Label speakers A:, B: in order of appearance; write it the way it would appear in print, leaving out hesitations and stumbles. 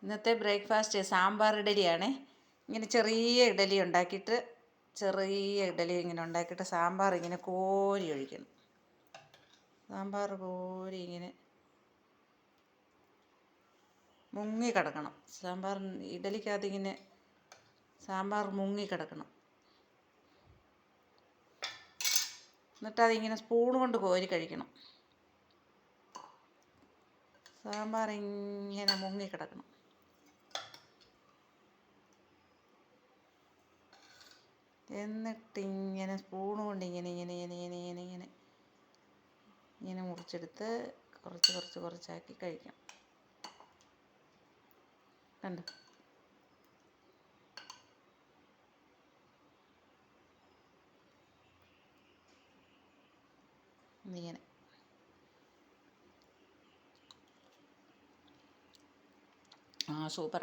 A: ഇന്നത്തെ ബ്രേക്ക്ഫാസ്റ്റ് സാമ്പാർ ഇഡലിയാണ്. ഇങ്ങനെ ചെറിയ ഇഡലി ഉണ്ടാക്കിയിട്ട് ഇങ്ങനെ ഉണ്ടാക്കിയിട്ട് സാമ്പാർ ഇങ്ങനെ കോരി ഒഴിക്കണം. സാമ്പാർ കോരി ഇങ്ങനെ മുങ്ങി കിടക്കണം. സാമ്പാർ ഇഡലിക്കകത്ത് ഇങ്ങനെ സാമ്പാർ മുങ്ങി കിടക്കണം. എന്നിട്ട് അതിങ്ങനെ സ്പൂൺ കൊണ്ട് കോരി കഴിക്കണം. സാമ്പാർ ഇങ്ങനെ മുങ്ങി കിടക്കണം. എന്നിട്ടിങ്ങനെ സ്പൂൺ കൊണ്ട് ഇങ്ങനെ മുറിച്ചെടുത്ത് കുറച്ചാക്കി കഴിക്കാം. കണ്ടോ? ഇങ്ങനെ സൂപ്പർ.